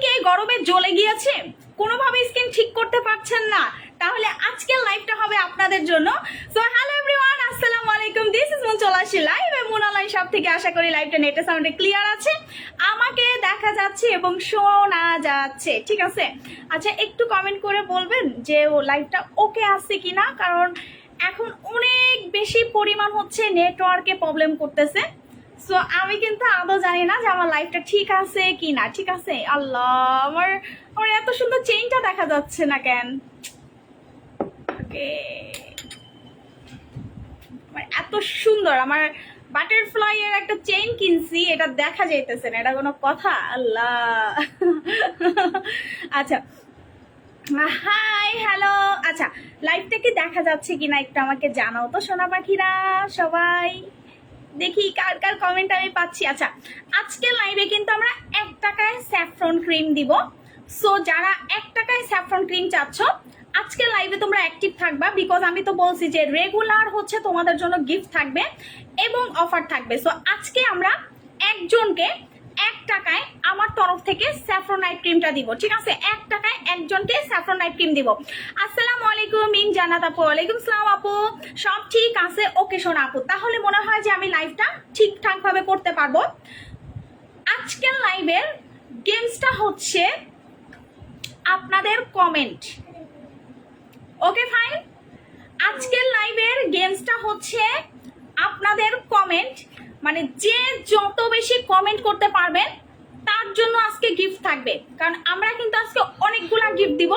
এই গরমে জ্বলে গিয়েছে, কোনোভাবে স্কিন ঠিক করতে পারছেন না, তাহলে আজকের লাইভটা হবে আপনাদের জন্য। সো হ্যালো এভরিওয়ান, আসসালামু আলাইকুম, দিস ইজ মুন, চলে আসি লাইভে মুন অনলাইন শপ থেকে। আশা করি লাইভটা নেটে সাউন্ডে ক্লিয়ার আছে, আমাকে দেখা যাচ্ছে এবং শোনা যাচ্ছে, ঠিক আছে? আচ্ছা, একটু কমেন্ট করে বলবেন যে লাইভটা ওকে আসছে কিনা, কারণ এখন অনেক বেশি পরিমাণ হচ্ছে নেটওয়ার্কে প্রবলেম করতেছে। সো আমি কিন্তু আদৌ জানি না যে আমার লাইফটা ঠিক আছে কি না। ঠিক আছে, আল্লাহ, আমার আমার এত সুন্দর চেইনটা দেখা যাচ্ছে না কেন? ওকে, এত সুন্দর আমার বাটারফ্লাই এর একটা চেইন কিনছি, এটা দেখা যাইতেছে না, এটা কোনো কথা? আল্লাহ। আচ্ছা, হাই, হ্যালো। আচ্ছা, লাইভটা কি দেখা যাচ্ছে কিনা একটু আমাকে জানাও তো সোনা পাখিরা সবাই। দেখি কার কার কমেন্ট আমি পাচ্ছি। আচ্ছা, আজকের লাইভে কিন্তু আমরা 1 টাকায় স্যাফরন ক্রিম দিব। সো যারা 1 টাকায় স্যাফরন ক্রিম চাচ্ছ, আজকের লাইভে তোমরা অ্যাক্টিভ থাকবা, বিকজ আমি তো বলছি যে রেগুলার হচ্ছে তোমাদের জন্য গিফট থাকবে এবং অফার থাকবে। সো আজকে আমরা একজনকে 1 টাকায় আমার তরফ থেকে স্যাফরন নাইট ক্রিমটা দিব, ঠিক আছে? 1 টাকায় একজনকে স্যাফরন নাইট ক্রিম দিব। আসসালামু আলাইকুম ইন জান্নাত আপু। ওয়ালাইকুম সালাম আপু, সব ঠিক আছে? ওকে শোনা আপু, তাহলে মনে হয় যে আমি লাইভটা ঠিকঠাক ভাবে করতে পারবো। আজকের লাইভের গেমসটা হচ্ছে আপনাদের কমেন্ট। ওকে ফাইন, আজকের লাইভের গেমসটা হচ্ছে আপনাদের কমেন্ট, মানে যে যত বেশি কমেন্ট করতে পারবেন তার জন্য আজকে গিফট থাকবে। কারণ আমরা কিন্তু আজকে অনেকগুলা গিফট দিব।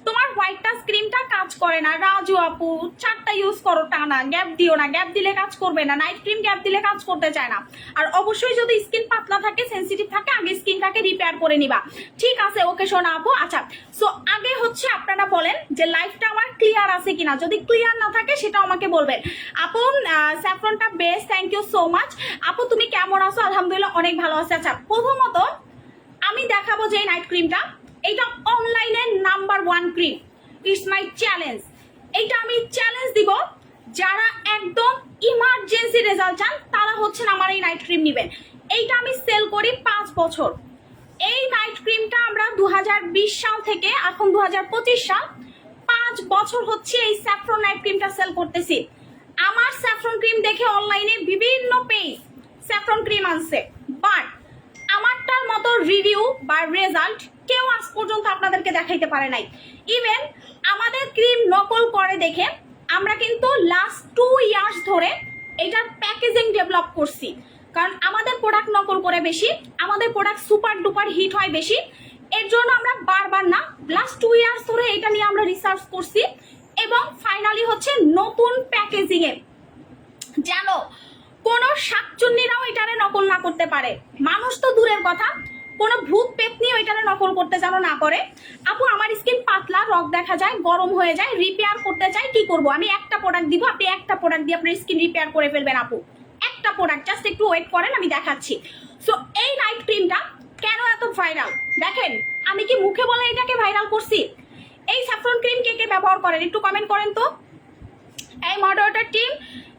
তোমার হোয়াইট টাচ ক্রিমটা কাজ করে না রাজু আপু, 4টা ইউজ করো টানা, গ্যাপ দিও না, গ্যাপ দিলে কাজ করবে না। নাইট ক্রিম গ্যাপ দিলে কাজ করতে চায় না। আর অবশ্যই যদি স্কিন পাতলা থাকে, সেন্সিটিভ থাকে, আগে স্কিনটাকে রিপেয়ার করে নিবা, ঠিক আছে? ওকে শোনা আপু। আচ্ছা, সো আগে হচ্ছে আপনারা বলেন যে লাইফটা আমার ক্লিয়ার আছে কিনা। যদি ক্লিয়ার না থাকে সেটা আমাকে বলবেন। আপু স্যাফরনটা best, thank you so much. আপু তুমি কেমন আছো? আলহামদুলিল্লাহ অনেক ভালো আছে। আচ্ছা, প্রথমত আমি দেখাবো যে নাইট ক্রিমটা, এইটা অনলাইনের number 1 cream, it's my challenge. এইটা আমি চ্যালেঞ্জ দিব, যারা একদম ইমার্জেন্সি রেজাল্ট চান তারা হচ্ছেন আমার এই নাইট ক্রিম নেবেন। এইটা আমি সেল করি 5 বছর। এই নাইট ক্রিমটা আমরা 2020 সাল থেকে এখন 2025 সাল, 5 বছর হচ্ছে এই স্যাফরন নাইট ক্রিমটা সেল করতেছি। আমার স্যাফরন ক্রিম দেখে অনলাইনে বিভিন্ন পেজ স্যাফরন ক্রিম আনছে, বাট আমারটার মতো রিভিউ বা রেজাল্ট কেউ আজ পর্যন্ত আপনাদেরকে দেখাইতে পারে নাই। ইভেন আমাদের ক্রিম নকল করে দেখে আমরা কিন্তু লাস্ট 2 ইয়ার্স ধরে এটার প্যাকেজিং ডেভেলপ করছি। কারণ আমাদের প্রোডাক্ট নকল করে বেশি, আমাদের প্রোডাক্ট সুপার ডুপার হিট হয় বেশি, এর জন্য আমরা বারবার না, লাস্ট 2 ইয়ার্স ধরে এটা নিয়ে আমরা রিসার্চ করছি এবং ফাইনালি হচ্ছে নতুন প্যাকেজিং এ যেন কোনো শাকচুন্নিরাও এটারে নকল না করতে পারে। মানুষ তো দূরের কথা, কোনো ভূত পেতনিও এটারে নকল করতে যেন না করে। আপু আমার স্কিন পাতলা, রগ দেখা যায়, গরম হয়ে যায়, রিপেয়ার করতে চাই, কি করব? আমি একটা প্রোডাক্ট দিব, আপনি একটা প্রোডাক্ট দিয়ে আপনার স্কিন রিপেয়ার করে ফেলবেন আপু। একটা প্রোডাক্ট, জাস্ট একটু ওয়েট করেন, আমি দেখাচ্ছি। সো এই নাইট ক্রিমটা কেন এত ভাইরাল দেখেন, আমি কি মুখে বলে এটাকে ভাইরাল করছি? এই স্যাফরন ক্রিম কে কে ব্যবহার করেন একটু কমেন্ট করেন তো। এই মডারেটর টিম,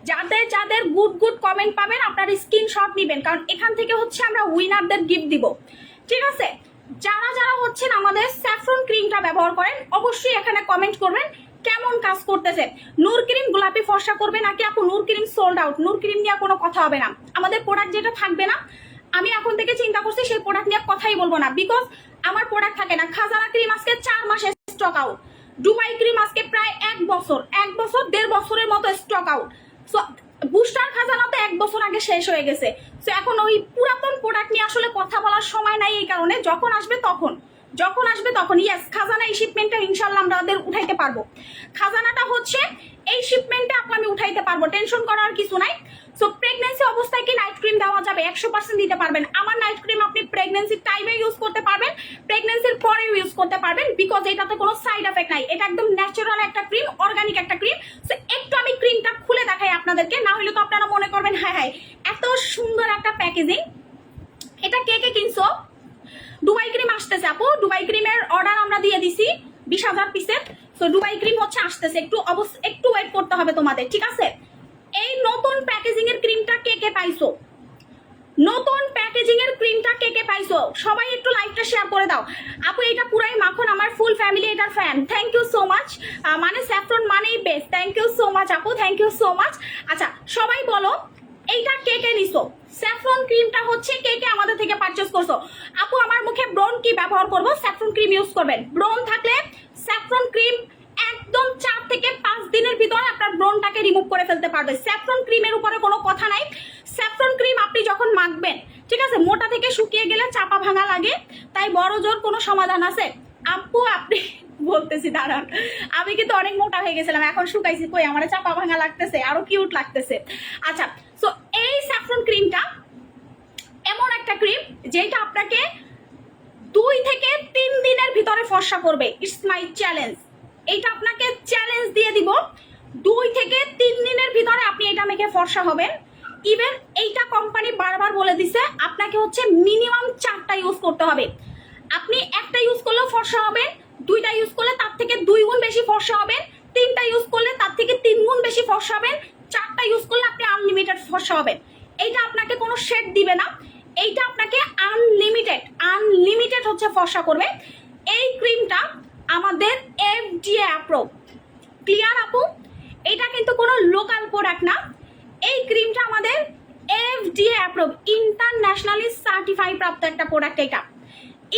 যাদের যাদের গুড গুড কমেন্ট পাবেন আপনার স্ক্রিনশট নেবেন, কারণ এখান থেকে হচ্ছে আমরা উইনারদের গিফট দিব, ঠিক আছে? যারা যারা হচ্ছেন আমাদের স্যাফরন ক্রিমটা ব্যবহার করেন অবশ্যই এখানে কমেন্ট করবেন কেমন কাজ করতেছে। নূর ক্রিম গোলাপি ফর্সা করবে নাকি আপু? নূর ক্রিম সোল্ড আউট, নূর ক্রিম নিয়ে কোনো কথা হবে না। আমাদের প্রোডাক্ট যেটা থাকবে না, আমি এখন থেকে চিন্তা করছি সেই প্রোডাক্ট নিয়ে কথাই বলবো না, বিকজ আমার প্রোডাক্ট থাকে না। খাজানা ক্রিম আজকে 4 মাসে স্টক আউট, দুবাই ক্রিম আজকে প্রায় 1 বছর 1.5 বছরের মতো স্টক আউট। সো বুস্টার খাজানা তো 1 বছর আগে শেষ হয়ে গেছে। সো এখন ওই পুরাতন প্রোডাক্ট নিয়ে আসলে কথা বলার সময় নাই, এই কারণে যখন আসবে তখন ইয়েস, খাজানা এই শিপমেন্টটা ইনশাল্লাহ আমাদের উঠাইতে পারবো। খাজানাটা হচ্ছে এই শিপমেন্টে আমি উঠাইতে পারবো, টেনশন করার কিছু নাই। সো প্রেগনেন্সি অবস্থায় কি নাইট ক্রিম দেওয়া যাবে? 100% দিতে পারবেন। আমার নাইট ক্রিম আপনি প্রেগনেন্সির টাইমে ইউজ করতে পারবেন, প্রেগনেন্সির পরেও ইউজ করতে পারবেন, বিকজ এটাতে কোনো সাইড এফেক্ট নাই। এটা একদম ন্যাচারাল একটা ক্রিম, অর্গানিক একটা ক্রিম। সো একটু আমি ক্রিমটা খুলে দেখাই আপনাদেরকে, না হলে তো আপনারা মনে করবেন হ্যাঁ হ্যাঁ এত সুন্দর একটা প্যাকেজিং। এটা কে কে কিনছো? দুবাই ক্রিম আসতেছে আপু, দুবাই ক্রিমের অর্ডার আমরা দিয়ে দিছি 20,000 পিসের। সো দুবাই ক্রিম হচ্ছে আসতেছে, একটু ওয়েট করতে হবে তোমাদের, ঠিক আছে? এই নতুন প্যাকেজিং এর ক্রিমটা কে কে পাইছো? নতুন প্যাকেজিং এর ক্রিমটা কে কে পাইছো সবাই একটু লাইভটা শেয়ার করে দাও। আপু এটা পুরাই মাখন, আমার ফুল ফ্যামিলি এটার fan. Thank you so much. মানে স্যাফরন মানেই best. Thank you so much আপু, থ্যাংক ইউ সো মাচ। আচ্ছা সবাই বলো এইটা কে কে নিছো? স্যাফরন ক্রিমটা হচ্ছে কে কে আমাদের থেকে পারচেজ করছো? আপু আমার মুখে ব্রন কি ব্যবহার করব? স্যাফরন ক্রিম ইউজ করবেন। ব্রন থাকলে স্যাফরন ক্রিম একদম 4 থেকে 5 দিনের ভিতরে আপনার ব্রনটাকে রিমুভ করে ফেলতে পারবে। স্যাফরন ক্রিমের উপরে কোনো কথা নাই। স্যাফরন ক্রিম আপনি যখন মাখবেন, ঠিক আছে, মোটা থেকে শুকিয়ে গেলে চাপা ভাঙা লাগে, তাই বড় জোর কোনো সমাধান আছে? আপু আপনি বলতেছি দাঁড়ান, আমি কিন্তু অনেক মোটা হয়ে গেছিলাম, এখন শুকাইছি, কই আমার চাপা ভাঙা লাগতেছে, আরো কিউট লাগতেছে। আচ্ছা সো এই স্যাফরন ক্রিমটা এমন একটা ক্রিম যেটা আপনাকে 2 থেকে 3 দিনের ভিতরে ফর্সা করবে। It's my challenge. এইটা আপনাকে চ্যালেঞ্জ দিয়ে দিব, 2 থেকে 3 দিনের ভিতরে আপনি এটা মেখে ফর্সা হবেন। ইভেন এইটা কোম্পানি বারবার বলে দিছে আপনাকে হচ্ছে মিনিমাম 4টা ইউজ করতে হবে। আপনি একটা ইউজ করলেও ফর্সা হবেন, 2টা ইউজ করলে তার থেকে 2 গুণ বেশি ফর্সা হবেন, 3টা ইউজ করলে তার থেকে 3 গুণ বেশি ফর্সা হবেন, 4টা ইউজ করলে আপনি আনলিমিটেড ফর্সা হবেন। এইটা আপনাকে কোনো শেড দিবে না, এইটা আপনাকে আনলিমিটেড হচ্ছে ফর্সা করবে। এই ক্রিমটা আমাদের FDA অ্যাপ্রুভ। ক্লিয়ার আপু? এটা কিন্তু কোনো লোকাল প্রোডাক্ট না, এই ক্রিমটা আমাদের FDA অ্যাপ্রুভ, ইন্টারন্যাশনালি সার্টিফাই প্রাপ্ত একটা প্রোডাক্ট। এটা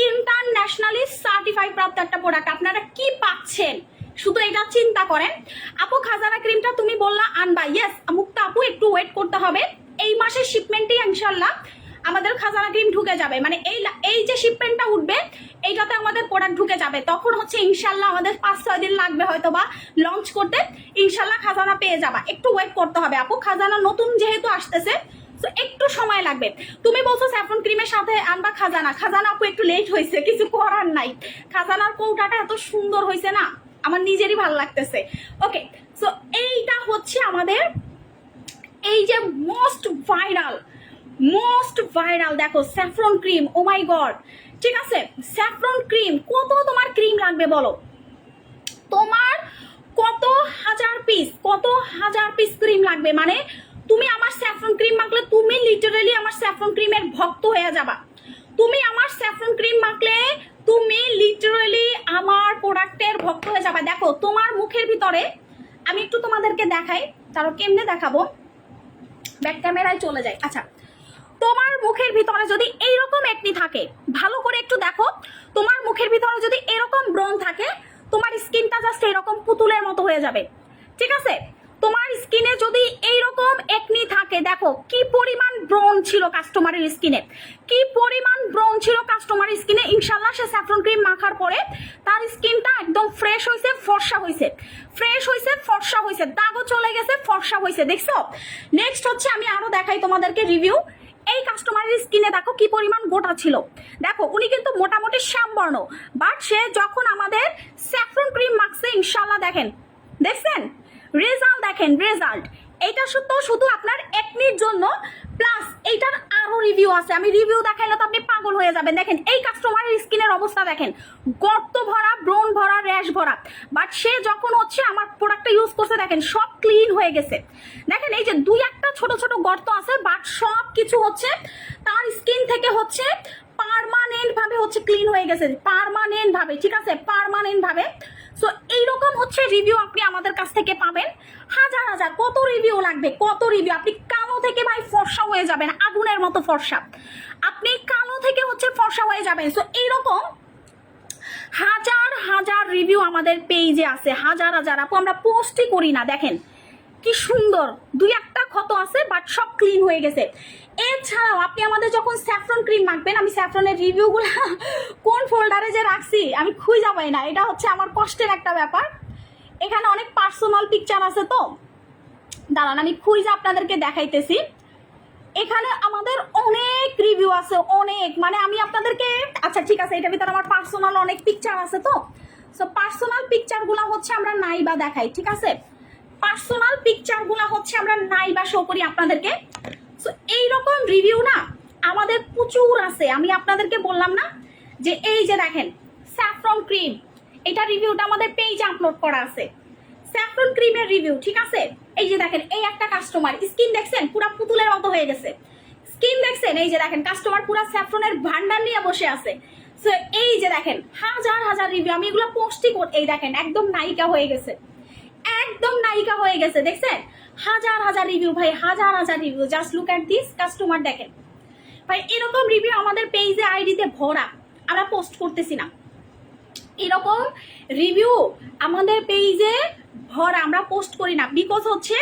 ইন্টারন্যাশনালি সার্টিফাই প্রাপ্ত একটা প্রোডাক্ট। আপনারা কি পাচ্ছেন শুধু এটা চিন্তা করেন। আপু খাজানা ক্রিমটা তুমি বললা আনবা, ইয়েস মুক্তা আপু একটু ওয়েট করতে হবে, এই মাসের শিপমেন্টে ইনশাল্লাহ আমাদের খাজানা ক্রিম ঢুকে যাবে। মানে এই যে শিপমেন্টটা উঠবে এইটাতে আমাদের প্রোডাক্ট ঢুকে যাবে, তখন হচ্ছে ইনশাল্লাহ আমাদের 5-6 দিন লাগবে হয়তো বা লঞ্চ করতে, ইনশাল্লাহ খাজানা পেয়ে যাবা। একটু ওয়েট করতে হবে আপু, খাজানা নতুন যেহেতু আসতেছে তো একটু সময় লাগবে। তুমি বলছো স্যাফরন ক্রিমের সাথে আনবা খাজানা, খাজানা আপু একটু লেট হয়েছে, কিছু করার নাই। খাজানার কৌটাটা এত সুন্দর হয়েছে না, আমার নিজেরই ভালো লাগতেছে। ওকে সো এইটা হচ্ছে আমাদের এই যে মোস্ট ভাইরাল দেখো স্যাফরন ক্রিম। ও মাই গড, ঠিক আছে, স্যাফরন ক্রিম কত তোমার ক্রিম লাগবে বলো? তোমার কত হাজার পিস ক্রিম লাগবে? মানে তুমি আমার স্যাফরন ক্রিম মাখলে তুমি লিটারালি আমার স্যাফরন ক্রিমের ভক্ত হয়ে যাবা। তুমি আমার স্যাফরন ক্রিম মাখলে তুমি লিটারালি আমার প্রোডাক্টের ভক্ত হয়ে যাবা। দেখো তোমার মুখের ভিতরে আমি একটু তোমাদেরকে দেখাই, তারও কেমনে দেখাবো, ব্যাক ক্যামেরায় চলে যায়। আচ্ছা তোমার মুখের ভিতরে যদি এইরকম একনি থাকে, ভালো করে একটু দেখো, তোমার মুখের ভিতরে যদি এরকম ব্রণ থাকে, তোমার স্কিনটা জাস্ট এরকম পুতুলের মতো হয়ে যাবে। ঠিক আছে, তোমার স্কিনে যদি এইরকম একনি থাকে, দেখো কি পরিমাণ ব্রণ ছিল কাস্টমারের স্কিনে, কি পরিমাণ ব্রণ ছিল কাস্টমারের স্কিনে। ইনশাল্লাহ সে স্যাফরন ক্রিম মাখার পরে তার স্কিনটা একদম ফ্রেশ হয়েছে, ফর্সা হয়েছে, দাগও চলে গেছে, ফর্সা হয়েছে। দেখছো? নেক্সট হচ্ছে আমি আরো দেখাই তোমাদেরকে রিভিউ। এই কাস্টমারের স্কিনে দেখো কি পরিমাণ গোটা ছিল, দেখো উনি কিন্তু মোটামুটি শ্যামবর্ণ, বাট সে যখন আমাদের স্যাফরন ক্রিম মাখছে ইনশাল্লাহ দেখছেন রেজাল্ট, দেখেন রেজাল্ট। এইটা শুধু আপনার একনির জন্য, প্লাস এইটার আরো রিভিউ আছে, আমি রিভিউ দেখাইলে তো আপনি পাগল হয়ে যাবেন। দেখেন এই কাস্টমারের স্কিনের অবস্থা দেখেন, গর্ত ভরা, ব্রণ ভরা, র্যাশ ভরা, বাট সে যখন হচ্ছে আমার প্রোডাক্টটা ইউজ করছে দেখেন সব ক্লিন হয়ে গেছে। দেখেন এই যে 2-1টা ছোট ছোট গর্ত আছে, বাট সব কিছু হচ্ছে তার স্কিন থেকে হচ্ছে পার্মানেন্ট ভাবে হচ্ছে ক্লিন হয়ে গেছে, পার্মানেন্ট ভাবে। ঠিক আছে, পার্মানেন্ট ভাবে। সো এইরকম হচ্ছে রিভিউ আপনি আমাদের কাছ থেকে পাবেন, হাজার কত রিভিউ লাগবে, কত রিভিউ। আপনি কালো থেকে ভাই ফর্সা হয়ে যাবেন, আগুনের মতো ফর্সা, আপনি কালো থেকে হচ্ছে ফর্সা হয়ে যাবেন। সো এইরকম হাজার রিভিউ আমাদের পেজে আছে, হাজার আপু আমরা পোস্টই করি না। দেখেন কি সুন্দর, 2-1টা ক্ষত আছে বাট সব ক্লিন হয়ে গেছে। এছাড়াও আপনি আমাদের যখন স্যাফরন ক্রিম মাখবেন, আমি স্যাফরনের রিভিউগুলো কোন ফোল্ডারে যে রাখছি আমি খুঁজে পাই না, এটা হচ্ছে আমার কষ্টের একটা ব্যাপার। এখানে অনেক পার্সোনাল পিকচার আছে, তো দাঁড়ান আমি খুঁজে আপনাদেরকে দেখাইতেছি। এখানে আমাদের অনেক রিভিউ আছে, অনেক, মানে আমি আপনাদেরকে, আচ্ছা ঠিক আছে, এটার ভিতরে আমার পার্সোনাল অনেক পিকচার আছে, তো সো পার্সোনাল পিকচারগুলো হচ্ছে আমরা নাই বা দেখাই। ঠিক আছে, পার্সোনাল পিকচারগুলো হচ্ছে আমরা নাই বা শো করি আপনাদেরকে। সো এইরকম রিভিউ না আমাদের প্রচুর আছে। আমি আপনাদেরকে বললাম না যে এই যে দেখেন স্যাফরন ক্রিম, এটা রিভিউটা আমাদের পেজে আপলোড করা আছে, স্যাফরন ক্রিমের রিভিউ। ঠিক আছে, এই যে দেখেন এই একটা কাস্টমার স্কিন দেখছেন পুরো পুতুলের মতো হয়ে গেছে, স্কিন দেখছেন, এই যে দেখেন কাস্টমার পুরো স্যাফরনের ভান্ডার নিয়ে বসে আছে। সো এই যে দেখেন হাজার হাজার রিভিউ, আমি এগুলো পোস্টই করি। এই দেখেন একদম নায়িকা হয়ে গেছে, একদম নায়িকা হয়ে গেছে, দেখছেন হাজার হাজার রিভিউ ভাই, হাজার হাজার review. Just look at this customer, দেখেন ভাই এরকম রিভিউ আমাদের পেজে আইডিতে ভরা, আমরা পোস্ট করতেছি না। এরকম রিভিউ আমাদের পেজে ভরা, আমরা পোস্ট করি না, বিকজ হচ্ছে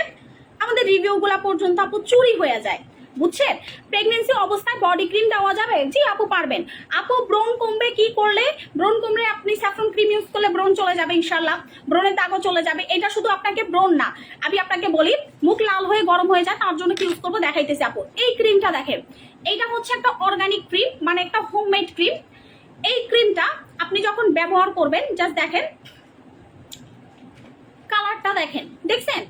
আমাদের রিভিউগুলো পর্যন্ত আপু চুরি হয়ে যায়, বুঝছেন। প্রেগনেন্সি অবস্থায় বডি ক্রিম দেওয়া যাবে? জি আপু পারবেন। আপু ব্রণ কমবে কি করলে? ব্রণ কমলে আপনি স্যাফরন ক্রিম ইউজ করলে ব্রণ চলে যাবে ইনশাল্লাহ, ব্রণের দাগও চলে যাবে। এটা শুধু আপনাকে ব্রণ না, আমি আপনাকে বলি মুখ লাল হয়ে গরম হয়ে যায়, তার জন্য কি ইউজ করবো দেখাইতেছি আপু। এই ক্রিমটা দেখেন, এইটা হচ্ছে একটা অর্গানিক ক্রিম, মানে একটা হোমমেড ক্রিম। এই ক্রিমটা আপনি যখন ব্যবহার করবেন, জাস্ট দেখেন কালারটা দেখেন, দেখছেন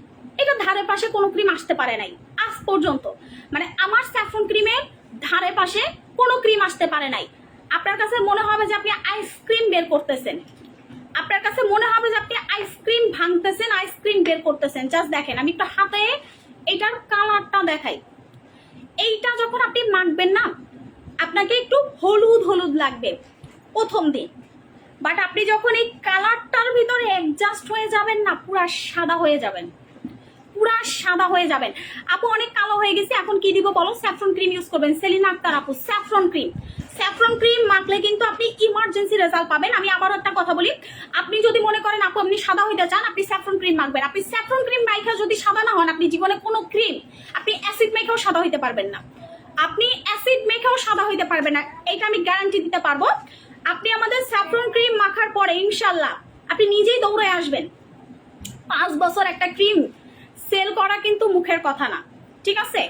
এটা ধারে পাশে কোনো ক্রিম আসতে পারে নাই আজ পর্যন্ত, মানে আমার স্যাফরন ক্রিমের ধারে পাশে কোনো ক্রিম আসতে পারে নাই। আপনার কাছে মনে হবে যে আপনি আইসক্রিম বের করতেছেন, আপনার কাছে মনে হবে যে আপনি আইসক্রিম ভাঙতেছেন, আইসক্রিম বের করতেছেন। জাস্ট দেখেন, আমি একটু হাতে এটার কালারটা দেখাই। এইটা যখন আপনি মাখবেন না, আপনাকে একটু হলুদ হলুদ লাগবে প্রথম দিন, বাট আপনি যখন এই কালারটার ভিতরে অ্যাডজাস্ট হয়ে যাবেন না, পুরা সাদা হয়ে যাবেন, পুরা সাদা হয়ে যাবেন। আপু অনেক কালো হয়ে গেছে, এখন কি দিব বলো? স্যাফরন ক্রিম ইউজ করবেন। সেলিনা আক্তার আপু স্যাফরন ক্রিম, স্যাফরন ক্রিম মাখলে কিন্তু আপনি ইমার্জেন্সি রেজাল্ট পাবেন। আমি আবারও একটা কথা বলি, আপনি যদি মনে করেন আপু আপনি সাদা হইতে চান, আপনি স্যাফরন ক্রিম মাখবেন। আপনি স্যাফরন ক্রিম মাইখা যদি সাদা না হন, আপনি জীবনে কোনো ক্রিম, আপনি অ্যাসিড মেখেও সাদা হইতে পারবেন না, আপনি অ্যাসিড মেখেও সাদা হইতে পারবেন না, এটা আমি গ্যারান্টি দিতে পারবো। আপনি আমাদের স্যাফরন ক্রিম মাখার পরে ইনশাল্লাহ আপনি নিজেই দৌড়ে আসবেন। 5 বছর একটা ক্রিম সেল করা কিন্তু মুখের কথা না, ঠিক আছে?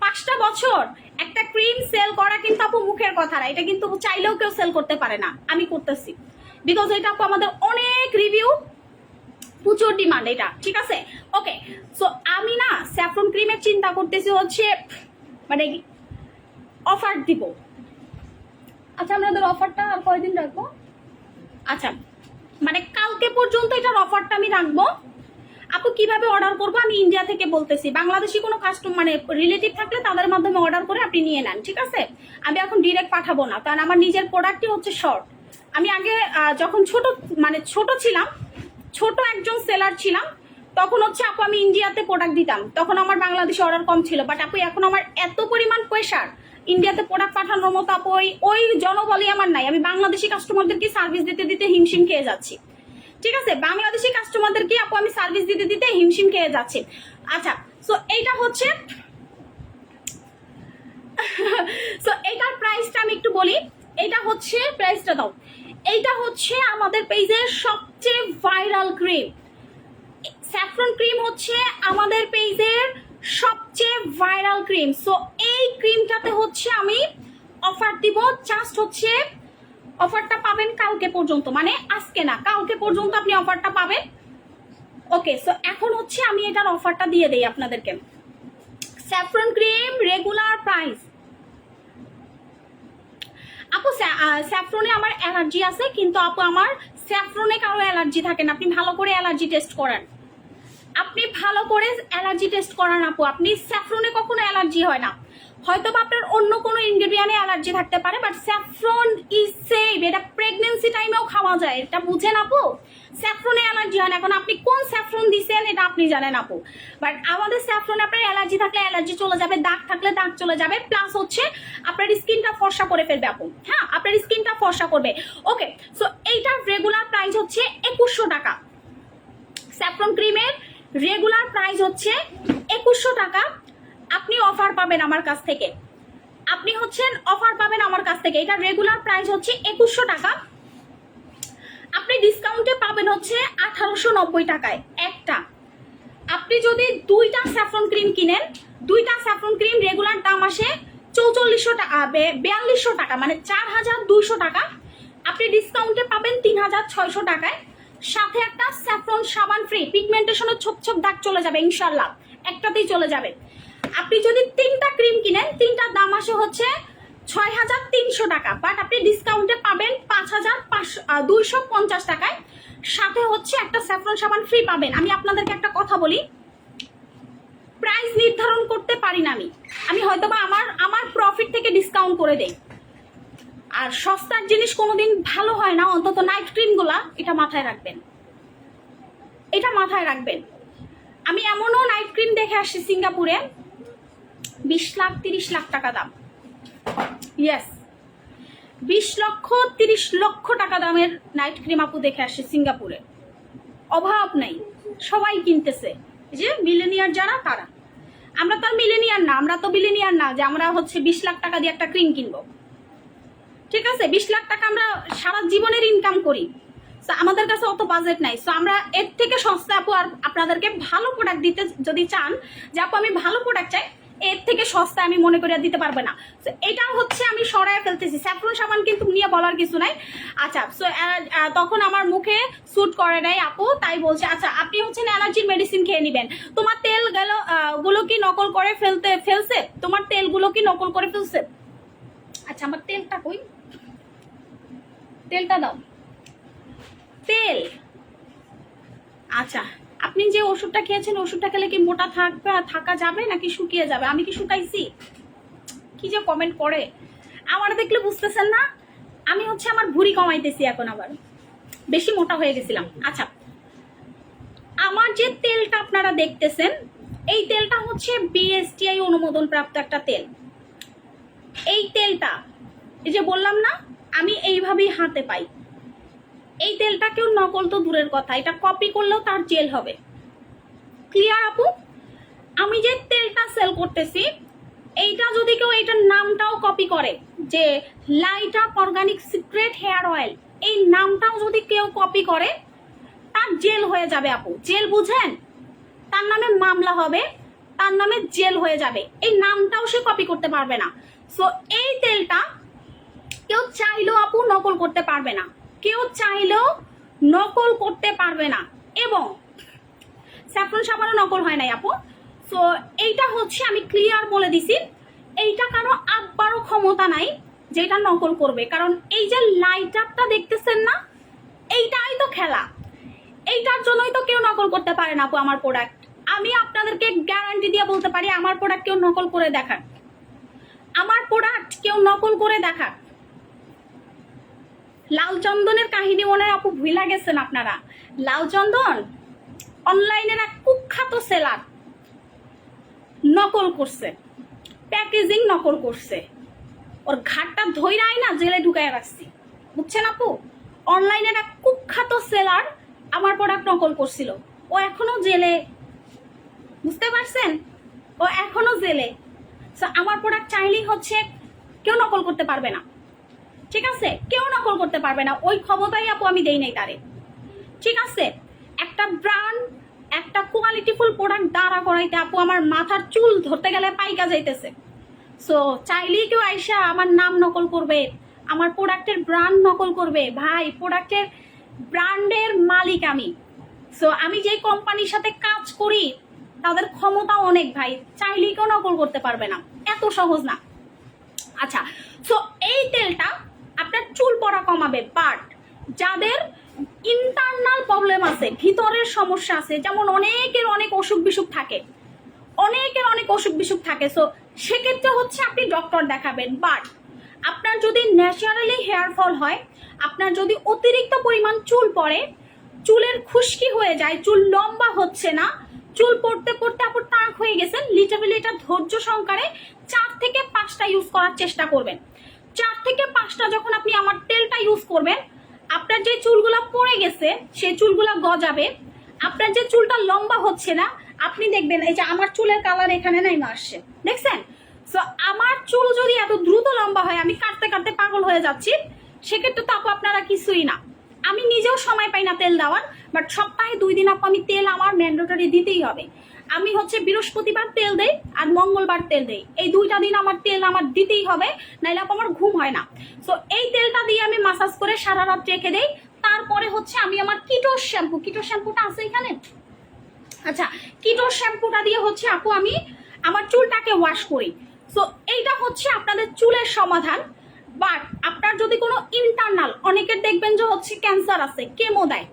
5টা বছর একটা ক্রিম সেল করা কিন্তু আপু মুখের কথা না, এটা কিন্তু চাইলেও কেউ সেল করতে পারে না, আমি করতেছি। বিকজ এটা আপু আমাদের অনেক রিভিউ, প্রচুর ডিমান্ড এটা, ঠিক আছে? ওকে, সো আমি না স্যাফরন ক্রিমের চিন্তা করতেছি হচ্ছে মানে অফার দিব। আচ্ছা আমাদের অফারটা আর কয়দিন রাখবো? আচ্ছা মানে কালকে পর্যন্ত এটার অফারটা আমি রাখবো। আপু কিভাবে অর্ডার করবো? আমি ইন্ডিয়া থেকে বলতেছি, বাংলাদেশি কোনো কাস্টমার মানে রিলেটিভ থাকলে তাদের মাধ্যমে অর্ডার করে আপনি নিয়ে নেন, ঠিক আছে? আমি এখন ডিরেক্ট পাঠাবো না, কারণ আমার নিজের প্রোডাক্টই হচ্ছে শর্ট। আমি আগে যখন ছোট ছিলাম, ছোট একজন সেলার ছিলাম, তখন হচ্ছে আপু আমি ইন্ডিয়াতে প্রোডাক্ট দিতাম, তখন আমার বাংলাদেশে অর্ডার কম ছিল। বাট আপু এখন আমার এত পরিমাণ প্রেশার, ইন্ডিয়াতে প্রোডাক্ট পাঠানোর মতো আপু ওই জনবলই আমার নাই। আমি বাংলাদেশি কাস্টমারদেরকে সার্ভিস দিতে দিতে হিমশিম খেয়ে যাচ্ছি, ঠিক আছে? বাংলাদেশি কাস্টমারদেরকে আপু আমি সার্ভিস দিতে দিতে হিমশিম খেয়ে যাচ্ছি। আচ্ছা সো এইটা হচ্ছে সো এইটার প্রাইসটা আমি একটু বলি। এটা হচ্ছে প্রাইসটা দাও, এইটা হচ্ছে আমাদের পেজের সবচেয়ে ভাইরাল ক্রিম। স্যাফরন ক্রিম হচ্ছে আমাদের পেজের সবচেয়ে ভাইরাল ক্রিম। সো এই ক্রিমটাতে হচ্ছে আমি অফার দিব, জাস্ট হচ্ছে অফারটা পাবেন কালকে পর্যন্ত, মানে আজকে না কালকে পর্যন্ত আপনি অফারটা পাবেন। ওকে, সো এখন হচ্ছে আমি এটার অফারটা দিয়ে দেই আপনাদেরকে। স্যাফরন ক্রিম রেগুলার প্রাইস, আপু স্যাফরনে আমার অ্যালার্জি আছে, কিন্তু আপু আমার স্যাফরনে কারো অ্যালার্জি থাকে না। আপনি ভালো করে অ্যালার্জি টেস্ট করান, আপনি ভালো করে অ্যালার্জি টেস্ট করান আপু। আপনি স্যাফরনে কখনো অ্যালার্জি হয় না, হয়তো বা আপনার অন্য কোনো ইনগ্রেডিয়েন্টে অ্যালার্জি থাকতে পারে, বাট স্যাফরন ইজ সেফ। এটা প্রেগনেন্সি টাইমেও খাওয়া যায়, এটা বুঝেন আপু। স্যাফরনে অ্যালার্জি হয় না। এখন আপনি কোন স্যাফরন দিচ্ছেন এটা আপনি জানেন আপু, বাট আমাদের স্যাফরনে আপনার অ্যালার্জি থাকলে অ্যালার্জি চলে যাবে, দাগ থাকলে দাগ চলে যাবে, প্লাস হচ্ছে আপনার স্কিনটা ফর্সা করে ফেলবে আপু। হ্যাঁ, আপনার স্কিনটা ফর্সা করবে। ওকে, সো এইটার রেগুলার প্রাইস হচ্ছে 2100 টাকা। স্যাফরন ক্রিমের রেগুলার প্রাইস হচ্ছে 2100 টাকা। আপনি অফার পাবেন আমার কাছ থেকে, আপনি হচ্ছেন অফার পাবেন আমার কাছ থেকে। এটা রেগুলার প্রাইস হচ্ছে 2100 টাকা, আপনি ডিসকাউন্টে পাবেন হচ্ছে 1890 টাকায় একটা। আপনি যদি 2টা স্যাফরন ক্রিম কিনেন, 2টা স্যাফরন ক্রিম রেগুলার দাম আসে 4400 টাকা, 4200 টাকা, মানে 4200 টাকা। আপনি ডিসকাউন্টে পাবেন 3600 টাকায়, সাথে একটা স্যাফরন সাবান ফ্রি। পিগমেন্টেশনের ছোপ ছোপ দাগ চলে যাবে ইনশাল্লাহ, একটাতেই চলে যাবে। আপনি যদি 3টা ক্রিম কিনেন, 3টার দাম আসে হচ্ছে 6300 টাকা, বাট আপনি ডিসকাউন্টে পাবেন 5250 টাকায়, সাথে হচ্ছে একটা স্যাফরন সাবান ফ্রি পাবেন। আমি আপনাদেরকে একটা কথা বলি, প্রাইস নির্ধারণ করতে পারি না। আমি হয়তো বা আমার প্রফিট থেকে ডিসকাউন্ট করে দেই। আর সস্তার জিনিস কোনোদিন ভালো হয় না, অন্তত নাইট ক্রিমগুলা, এটা মাথায় রাখবেন, এটা মাথায় রাখবেন। আমি এমনও নাইট ক্রিম দেখে আসছি সিঙ্গাপুরে 20 লাখ 30 লাখ টাকা দাম। ইয়েস, 20 লক্ষ 30 লক্ষ টাকা দামের নাইট ক্রিম আপু দেখে আসছে সিঙ্গাপুরে। অভাব নাই, সবাই কিনতেছে। যে মিলেনিয়ার যারা, তারা। আমরা তো আর মিলেনিয়ার না, আমরা তো বিলেনিয়ার না যে আমরা হচ্ছে 20 লাখ টাকা দিয়ে একটা ক্রিম কিনবো। ঠিক আছে, 20 লাখ টাকা আমরা সারা জীবনের ইনকাম করি, আমাদের কাছে অত বাজেট নাই। সো আমরা এর থেকে সস্তা আপু আর আপনাদেরকে ভালো প্রোডাক্ট দিতে যদি চান, যে আপু আমি ভালো প্রোডাক্ট চাই, এর থেকে সস্তা আমি মনে করি দিতে পারবে না। সো এটা হচ্ছে আমি সরায় ফেলতেছি। স্যাফরন সাবান কিন্তু নিয়ে বলার কিছু নাই। আচ্ছা, সো তখন আমার মুখে স্যুট করে নাই আপু, তাই বলছে আচ্ছা আপনি হচ্ছেন অ্যালার্জির মেডিসিন খেয়ে নেবেন। তোমার তেল গুলো কি নকল করে ফেলছে? তোমার তেলগুলো কি নকল করে ফেলছে? আচ্ছা, আমার তেলটা কই? তেলটা দাও, তেল। আচ্ছা, আপনি যে ওষুধটা খেয়েছেন, ওষুধটা খেলে কি মোটা থাকা যাবে নাকি শুকিয়ে যাবে? আমি কি শুকাইছি? কি যে কমেন্ট করে, আমার দেখলে বুঝতেছেন না? আমি হচ্ছে আমার ভুঁড়ি কমাইতেছি এখন, আবার বেশি মোটা হয়ে গেছিলাম। আচ্ছা, আমার যে তেলটা আপনারা দেখতেছেন, এই তেলটা হচ্ছে বিএসটিআই অনুমোদন প্রাপ্ত একটা তেল। এই তেলটা, এই যে বললাম না আমি এইভাবেই হাতে পাই, এই তেলটা কেউ নকল তো দূরের কথা, এটা কপি করলেও তার জেল হবে। ক্লিয়ার আপু? আমি যে তেলটা সেল করতেছি, এইটা যদি কেউ এইটার নামটাও কপি করে, যে light up organic secret hair oil, এই নামটাও যদি কেউ কপি করে, তার জেল হয়ে যাবে আপু। জেল বুঝেন? তার নামে মামলা হবে, তার নামে জেল হয়ে যাবে। এই নামটাও সে কপি করতে পারবে না। সো এই তেলটা কেউ চাইলেও আপু নকল করতে পারবে না, কেউ চাইলেও নকল করতে পারবে না। এবং স্যাফরন সাবানও নকল হয় নাই আপু। সো এইটা হচ্ছে আমি ক্লিয়ার বলে দিছি, এইটা কারো আব্বারও ক্ষমতা নাই যে এটা নকল করবে। কারণ এই যে লাইট আপটা দেখতেছেন না, এইটাই তো খেলা, এইটার জন্যই তো কেউ নকল করতে পারে না আপু আমার প্রোডাক্ট। আমি আপনাদেরকে গ্যারান্টি দিয়ে বলতে পারি, আমার প্রোডাক্ট কেউ নকল করে দেখাক, আমার প্রোডাক্ট কেউ নকল করে দেখাক। লাল চন্দনের কাহিনী মনে হয় আপু ভুলা গেছেন আপনারা। লাল চন্দন অনলাইনের এক কুখ্যাত সেলার, নকল করছে, প্যাকেজিং নকল করছে, ওর ঘাটটা ধইরাই না জেলে ঢুকায় রাখছি, বুঝছেন আপু? অনলাইনের এক কুখ্যাত সেলার আমার প্রোডাক্ট নকল করছিল, ও এখনো জেলে, বুঝতে পারছেন? ও এখনো জেলে। সো আমার প্রোডাক্ট চাইলেই হচ্ছে কেউ নকল করতে পারবে না, ঠিক আছে? কেউ নকল করতে পারবে না, ওই ক্ষমতাই আপু আমি দেই নাই তারে, ঠিক আছে? একটা ব্র্যান্ড, একটা কোয়ালিটিফুল প্রোডাক্ট দাঁড়া করাইতে আপু আমার মাথার চুল ধরতে গেলে পাইকা যাইতেছে। সো চাইলেই কেউ আইসা আমার নাম নকল করবে, আমার প্রোডাক্টের ব্র্যান্ড নকল করবে। ভাই, প্রোডাক্টের ব্র্যান্ডের মালিক আমি। সো আমি যে কোম্পানির সাথে কাজ করি তাদের ক্ষমতা অনেক ভাই, চাইলেই কেউ নকল করতে পারবে না, এত সহজ না। আচ্ছা, সো এই তেলটা আপনার চুল পড়া কমাবে, বাট যাদের ইন্টারনাল প্রবলেম আছে, ভিতরের সমস্যা আছে, যেমন অনেকের অনেক অসুখ বিসুখ থাকে, অনেকের অনেক অসুখ বিসুখ থাকে, সো সেক্ষেত্রে হচ্ছে আপনি ডক্টর দেখাবেন। বাট আপনার যদি ন্যাচারালি হেয়ার ফল হয়, আপনার যদি অতিরিক্ত পরিমাণ চুল পড়ে, চুলের খুশকি হয়ে যায়, চুল লম্বা হচ্ছে না, চুল পড়তে পড়তে আপনি টাক হয়ে গেছেন, লিটারালি এটা ধৈর্য সহকারে 4 থেকে 5টা ইউজ করার চেষ্টা করবেন। 4 থেকে 5টা যখন আপনি আমার তেলটা ইউজ করবেন, আপনার যে চুলগুলা পড়ে গেছে সেই চুলগুলা গজাবে। আপনার যে চুলটা লম্বা হচ্ছে না, আপনি দেখবেন এই যে আমার চুলের কালার এখানে নাই আসছে, দেখছেন? সো আমার চুল যদি এত দ্রুত লম্বা হয়, আমি কাটতে কাটতে পাগল হয়ে যাচ্ছি, সেক্ষেত্রে তো আপু আপনারা কিছুই না। আমি নিজেও সময় পাই না তেল দেওয়ার, বাট সপ্তাহে 2 দিন আপু আমি তেল আমার ম্যান্ডেটরি দিতেই হবে। আমি হচ্ছে বৃহস্পতিবার তেল দেই আর মঙ্গলবার তেল দেই, এই 2টা দিন আমার তেল আমার দিতেই হবে, নাইলে আপু আমার ঘুম হয় না। সো এই তেলটা দিয়ে আমি মাসাজ করে সারা রাত রেখে দেই। তারপরে হচ্ছে আমি আমার কিটোস শ্যাম্পু, কিটোস শ্যাম্পুটা আছে এখানে, আচ্ছা, কিটোস শ্যাম্পুটা দিয়ে হচ্ছে আপু আমি আমার চুলটাকে ওয়াশ করি। সো এইটা হচ্ছে আপনাদের চুলের সমাধান। বাট আপনার যদি কোনো ইন্টারনাল, অনেকের দেখবেন যে হচ্ছে ক্যান্সার আছে, কেমো দেয়,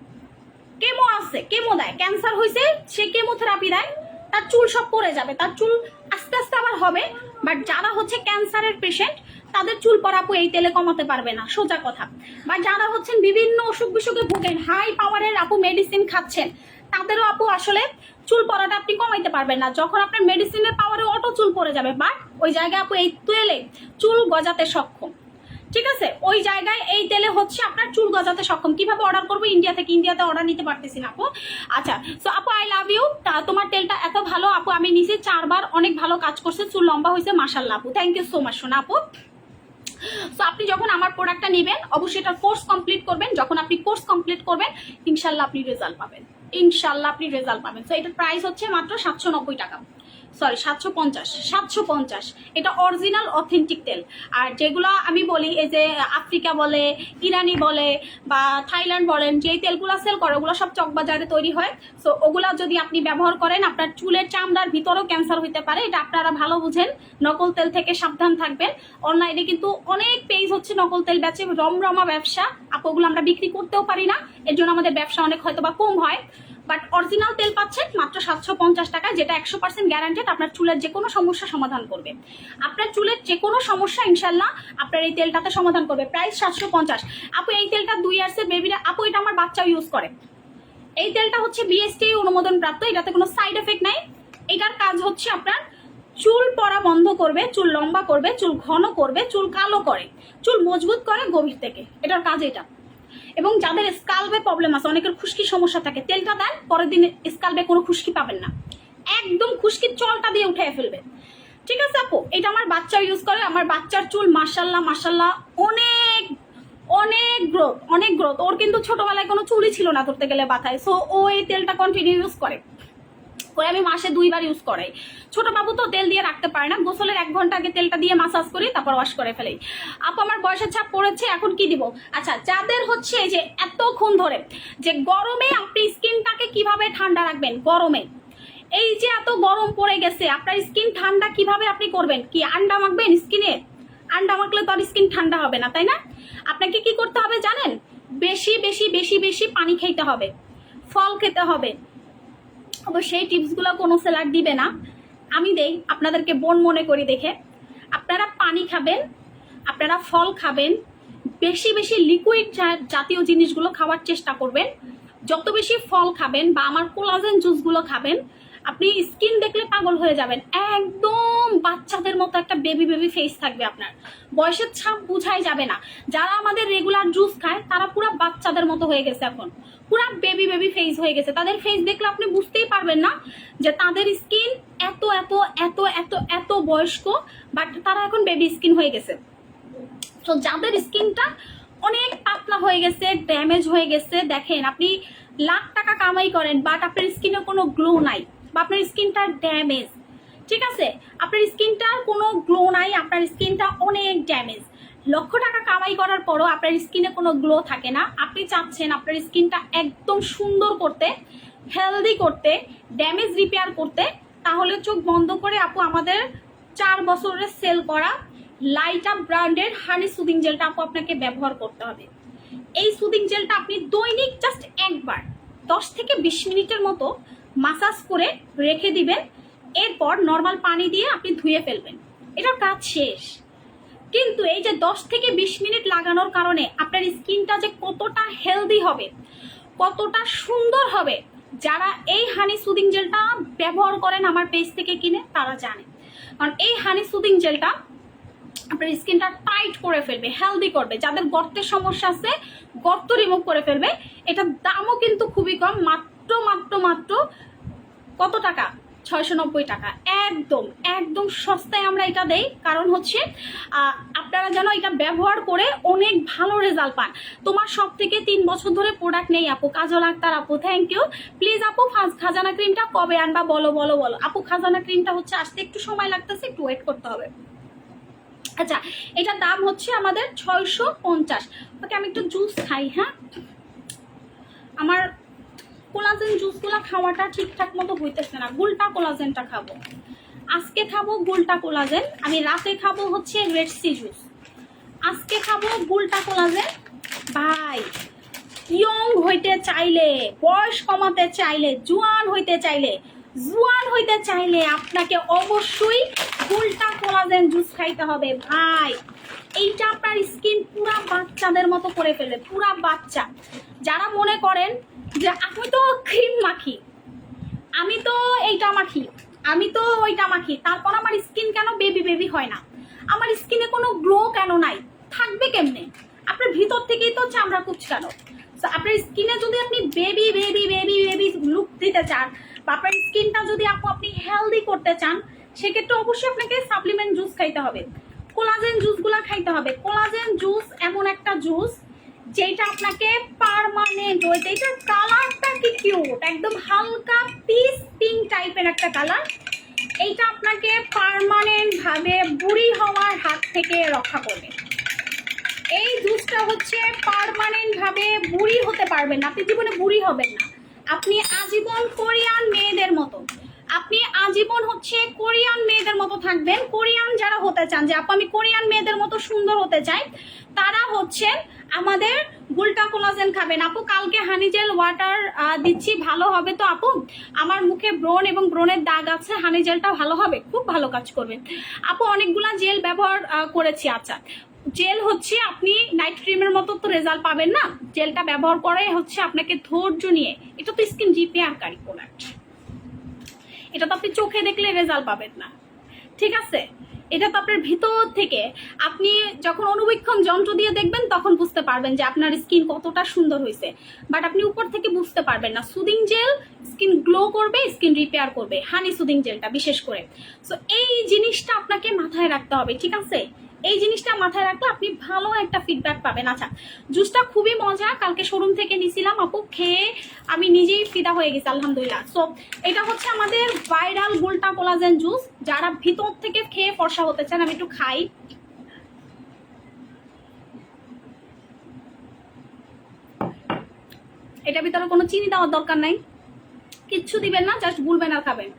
কেমো আছে, কেমো দেয়, ক্যান্সার হয়েছে সে কেমোথেরাপি দেয়, তার চুল সব পড়ে যাবে, তার চুল আস্তে আস্তে আবার হবে। বাট যারা হচ্ছে ক্যান্সারের পেশেন্ট তাদের চুল পড়া আপু এই তেলে কমাতে পারবে না, সোজা কথা। বা যারা হচ্ছেন বিভিন্ন অসুখ বিসুখে ভোগেন, হাই পাওয়ারের আপু মেডিসিন খাচ্ছেন, তাদেরও আপু আসলে চুল পড়াটা আপনি কমাইতে পারবেন না, যখন আপনার মেডিসিনের পাওয়ারে অটো চুল পড়ে যাবে। বাট ওই জায়গায় আপু এই তেলে চুল গজাতে সক্ষম, ঠিক আছে? ওই জায়গায় এই তেলে হচ্ছে আপনার চুল গজাতে সক্ষম। কিভাবে অর্ডার করবো? ইন্ডিয়া থেকে, ইন্ডিয়াতে অর্ডার নিতে পারতেছি না আপু। আচ্ছা, সো আপু আই লাভ ইউ, তোমার তেলটা এত ভালো আপু, আমি নিচে 4 বার, অনেক ভালো কাজ করছে, চুল লম্বা হয়েছে, মাশাআল্লাহ আপু, থ্যাংক ইউ সো মাচ সোনা আপু। সো আপনি যখন আমার প্রোডাক্টটা নেবেন অবশ্যই এটা কোর্স কমপ্লিট করবেন, যখন আপনি কোর্স কমপ্লিট করবেন ইনশাল্লাহ আপনি রেজাল্ট পাবেন, ইনশাল্লাহ আপনি রেজাল্ট পাবেন। সো এটার প্রাইস হচ্ছে মাত্র 790 টাকা, সরি 750। এটা অরিজিনাল অথেন্টিক তেল। আর যেগুলো আমি বলি এই যে আফ্রিকা বলে, ইরানি বলে বা থাইল্যান্ড বলেন, যেই তেলগুলো সেল করে ওগুলো সব চকবাজারে তৈরি হয়। সো ওগুলা যদি আপনি ব্যবহার করেন আপনার চুলের চামড়ার ভিতরেও ক্যান্সার হইতে পারে, এটা আপনারা ভালো বুঝেন। নকল তেল থেকে সাবধান থাকবেন। অনলাইনে কিন্তু অনেক পেজ হচ্ছে নকল তেল বেচে, রমরমা ব্যবসা আপু, ওগুলো আমরা বিক্রি করতেও পারি না, এর জন্য আমাদের ব্যবসা অনেক হয়তো বা কম হয়। বাট অরিজিনাল তেল পাচ্ছেন মাত্র 750 টাকায়, যেটা 100% গ্যারান্টেড আপনার চুলের যে কোনো সমস্যা সমাধান করবে। আপনার চুলের যে কোনো সমস্যা ইনশাল্লাহ আপনার এই তেলটাতে সমাধান করবে। প্রাইস 750 আপু। এই তেলটা 2 ইয়ার্সের বেবিরা আপু, এটা আমার বাচ্চাও ইউজ করে। এই তেলটা হচ্ছে বিএসটি অনুমোদন প্রাপ্ত, এটাতে কোনো সাইড এফেক্ট নাই। এটার কাজ হচ্ছে আপনার চুল পড়া বন্ধ করবে, চুল লম্বা করবে, চুল ঘন করবে, চুল কালো করে, চুল মজবুত করে গভীর থেকে, এটার কাজ এটা। এবং যাদের স্কাল্পে প্রবলেম আছে, অনেকের খুশকি সমস্যা থাকে, তেলটা দেন, পরের দিন স্কাল্পে কোনো খুশকি পাবেন না, একদম খুশকির চলটা দিয়ে উঠে ফেলবে, ঠিক আছে আপু? এটা আমার বাচ্চা ইউজ করে, আমার বাচ্চার চুল মাশাল্লাহ মাশাল্লাহ অনেক অনেক গ্রোথ, অনেক গ্রোথ। ওর কিন্তু ছোটবেলায় কোনো চুলই ছিল না ধরতে গেলে মাথায়। সো ও এই তেলটা কন্টিনিউ ইউজ করে, আমি মাসে 2 বার ইউজ করাই। ছোট বাবু তো তেল দিয়ে রাখতে পারে না, গোসলের 1 ঘন্টা আগে তেলটা দিয়ে মাসাজ করি, তারপর ওয়াশ করে ফেলি। আপু আমার বয়সের ছাপ পড়েছে, এখন কি দিব? আচ্ছা, যাদের হচ্ছে যে এতক্ষণ ধরে যে গরমে আপনি স্কিনটাকে কিভাবে ঠান্ডা রাখবেন, গরমে এই যে এত গরম পড়ে গেছে, আপনার স্কিন ঠান্ডা কিভাবে আপনি করবেন? কি আন্ডা মাখবেন স্কিনে? আন্ডা মাখলে তো আর স্কিন ঠান্ডা হবে না, তাই না? আপনাকে কি করতে হবে জানেন? বেশি বেশি বেশি বেশি পানি খেতে হবে, ফল খেতে হবে। সেই টিপসগুলো কোনো সেলার দিবে না, আমি দেই, আপনাদেরকে বোন মনে করি দেখে। আপনারা পানি খাবেন, আপনারা ফল খাবেন, বেশি বেশি লিকুইড জাতীয় জিনিসগুলো খাওয়ার চেষ্টা করবেন। যত বেশি ফল খাবেন বা আমার কোলাজেন জুসগুলো খাবেন, আপনি স্কিন দেখলে পাগল হয়ে যাবেন, একদম বাচ্চাদের মতো একটা বেবি বেবি ফেস থাকবে, আপনার বয়সের ছাপ বুঝাই যাবে না। যারা আমাদের রেগুলার জুস খায় তারা পুরো বাচ্চাদের মতো হয়ে গেছে, এখন পুরো বেবি বেবি ফেস হয়ে গেছে। তাদের ফেস দেখলে আপনি বুঝতেই পারবেন না যে তাদের স্কিন এত এত এত এত এত বয়স্ক, বাট তারা এখন বেবি স্কিন হয়ে গেছে। তো যাদের স্কিনটা অনেক পাতলা হয়ে গেছে, ড্যামেজ হয়ে গেছে, দেখেন আপনি লাখ টাকা কামাই করেন বাট আপনার স্কিনে কোনো গ্লো নাই, বা আপনার স্কিনটা ড্যামেজ, ঠিক আছে? আপনার স্কিনটার কোনো গ্লো নাই, আপনার স্কিনটা অনেক ড্যামেজ। লক্ষ টাকা কামাই করার পরও আপনার স্কিনে কোনো গ্লো থাকে না। আপনি চাচ্ছেন আপনার স্কিনটা একদম সুন্দর করতে, হেলদি করতে, ড্যামেজ রিপেয়ার করতে, তাহলে চোখ বন্ধ করে আপু আমাদের 4 বছরের সেল করা লাইট আপ ব্র্যান্ডের হানি সুদিং জেলটা আপু আপনাকে ব্যবহার করতে হবে। এই সুদিং জেলটা আপনি দৈনিক জাস্ট একবার 10 থেকে 20 মিনিটের মতো মাসাজ করে রেখে দিবেন, এরপর নর্মাল পানি দিয়ে আপনি ধুয়ে ফেলবেন, এটার কাজ শেষ। কিন্তু এই যে 10 থেকে 20 মিনিট লাগানোর কারণে আপনার স্কিনটা যে কতটা হেলদি হবে, কতটা সুন্দর হবে, যারা এই হানি সুদিং জেলটা ব্যবহার করেন আমার পেজ থেকে কিনে তারা জানে। কারণ এই হানি সুদিং জেলটা আপনার স্কিনটা টাইট করে ফেলবে, হেলদি করবে। যাদের গর্তের সমস্যা আছে গর্ত রিমুভ করে ফেলবে। এটার দামও কিন্তু খুবই কম, মাত্র মাত্র মাত্র কত টাকা? 690 টাকা। একদম একদম সস্তায় আমরা এটা দেই, কারণ হচ্ছে আপনারা যেন এটা ব্যবহার করে অনেক ভালো রেজাল্ট পান। তোমার সব থেকে 3 বছর ধরে প্রোডাক্ট নেই আপু, কাজল আক্তার আপু, থ্যাংক ইউ। প্লিজ আপু খাজানা ক্রিমটা কবে আনবা বলো বলো বলো আপু। খাজানা ক্রিমটা হচ্ছে আসতে একটু সময় লাগতেছে, একটু ওয়েট করতে হবে। আচ্ছা, এটার দাম হচ্ছে আমাদের 650। ওকে, আমি একটু জুস খাই। হ্যাঁ, আমার কোলাজেন জুসগুলো খাওয়াটা ঠিকঠাক মতো হইতেছে না, গুলটা কোলাজেনটা খাবো আজকে, খাবো গুলটা কোলাজেন। আমি রাতে খাবো হচ্ছে রেড সি জুস, আজকে খাবো গুলটা কোলাজেন। ভাই, ইয়ং হইতে চাইলে, বয়স কমাতে চাইলে, জোয়ান হইতে চাইলে জোয়ান হইতে চাইলে আপনাকে অবশ্যই গুলটা কোলাজেন জুস খাইতে হবে ভাই। এইটা আপনার স্কিন পুরা বাচ্চাদের মতো করে ফেলে, পুরা বাচ্চা। যারা মনে করেন যে আমি তো ক্রিম মাখি, আমি তো এইটা মাখি, আমি তো ওইটা মাখি, তারপর আমার স্কিন কেন বেবি বেবি হয় না, আমার স্কিনে কোনো গ্লো কেন নাই, থাকবে কেমনে? আপনার ভিতর থেকেই তো চামড়া কুচকানো। আপনার স্কিনে যদি আপনি baby baby baby baby look দিতে চান, বা আপনার স্কিনটা যদি আপনি হেলদি করতে চান, সেক্ষেত্রে অবশ্যই আপনাকে সাপ্লিমেন্ট জুস খাইতে হবে, কোলাজেন জুসগুলা খাইতে হবে। কোলাজেন জুস এমন একটা জুস যেটা আপনাকে পার্মানেন্ট, ওইটা এটার কালারটা কি কিউট, একদম হালকা পিস পিঙ্ক টাইপের একটা কালার। এইটা আপনাকে পার্মানেন্ট ভাবে বুড়ি হওয়ার হাত থেকে রক্ষা করবে। এই জুসটা হচ্ছে পার্মানেন্ট ভাবে বুড়ি হতে পারবেন না, আপনি জীবনে বুড়ি হবেন না, আপনি আজীবন কোরিয়ান মেয়েদের মতো, আপনি আজীবন হচ্ছে কোরিয়ান মেয়েদের মতো থাকবেন। কোরিয়ান যারা হতে চান যে আপু আমি কোরিয়ান মেয়েদের মতো সুন্দর হতে চাই, তারা হচ্ছেন আমাদের গুলটা কোলাজেন খাবেন। আপু কালকে হানি জেল ওয়াটার দিচ্ছি, ভালো হবে তো আপু? আমার মুখে ব্রণ এবং ব্রণের দাগ আছে, হানি জেলটা ভালো হবে? খুব ভালো কাজ করবে আপু। অনেকগুলা জেল ব্যবহার করেছি। আচ্ছা, জেল হচ্ছে আপনি নাইট ক্রিমের মতো তো রেজাল্ট পাবেন না, জেলটা ব্যবহার করে হচ্ছে আপনাকে ধৈর্য নিয়ে, এটা তো স্কিন রিপেয়ারকারী প্রোডাক্ট, এটা তো আপনি চোখে দেখলে রেজাল্ট পাবেন না, ঠিক আছে? এটা তো আপনার ভিতর থেকে আপনি যখন অনুবীক্ষণ যন্ত্র দিয়ে দেখবেন তখন বুঝতে পারবেন যে আপনার স্কিন কতটা সুন্দর হয়েছে, বাট আপনি উপর থেকে বুঝতে পারবেন না। সুদিং জেল স্কিন গ্লো করবে, স্কিন রিপেয়ার করবে, হানি সুদিং জেলটা বিশেষ করে। সো এই জিনিসটা আপনাকে মাথায় রাখতে হবে, ঠিক আছে? এই জিনিসটা মাথায় রাখলে আপনি ভালো একটা ফিডব্যাক পাবেন। আচ্ছা, জুসটা খুবই মজা, কালকে শোরুম থেকে নিছিলাম আপু, খেয়ে আমি নিজেই ফিদা হয়ে গেছি আলহামদুলিল্লাহ। সো এটা হচ্ছে আমাদের ভাইরাল গুলটা কোলাজেন জুস, যারা ভিতর থেকে খেয়ে ফর্সা হতে চান। আমি একটু খাই, এটার ভিতরে কোনো চিনি দেওয়ার দরকার নাই, কিচ্ছু দিবেন না, জাস্ট গুলবেন আর খাবেন।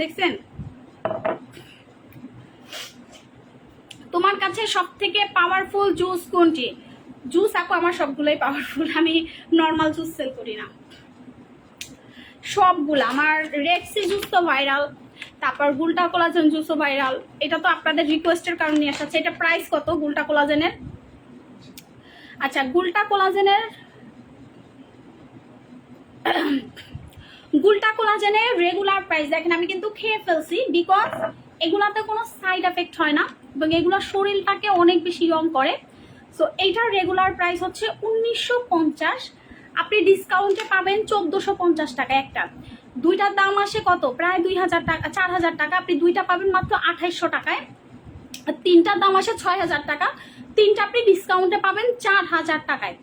দেখছেন? তোমার কাছে সব থেকে পাওয়ারফুল জুস কোনটি? জুস আপু আমার সবগুলোই পাওয়ারফুল, আমি নর্মাল জুস সেল করি না, সবগুলো। আমার রেডসি জুস তো ভাইরাল, তারপর গুলটা কোলাজেন জুসও ভাইরাল। এটা তো আপনাদের রিকোয়েস্টের কারণে নিয়ে আসছে। এটা প্রাইস কত গুলটা কোলাজেনের? আচ্ছা, গুলটা কোলাজেনের গুলটা কোলাজেনের রেগুলার প্রাইস দেখেন, আমি কিন্তু খেয়ে ফেলছি, বিকজ এগুলাতে কোনো সাইড এফেক্ট হয় না এবং এগুলো শরীরটাকে অনেক বেশি ইয়ং করে। সো এইটার রেগুলার প্রাইস হচ্ছে 1950, আপনি ডিসকাউন্টে পাবেন 1450 টাকা একটা। দুইটার দাম আসে কত? প্রায় 2000 টাকা, 4000 টাকা। আপনি দুইটা পাবেন মাত্র 2800 টাকায়। তিনটার দাম আসে 6000 টাকা, তিনটা আপনি ডিসকাউন্টে পাবেন 4000 টাকায়,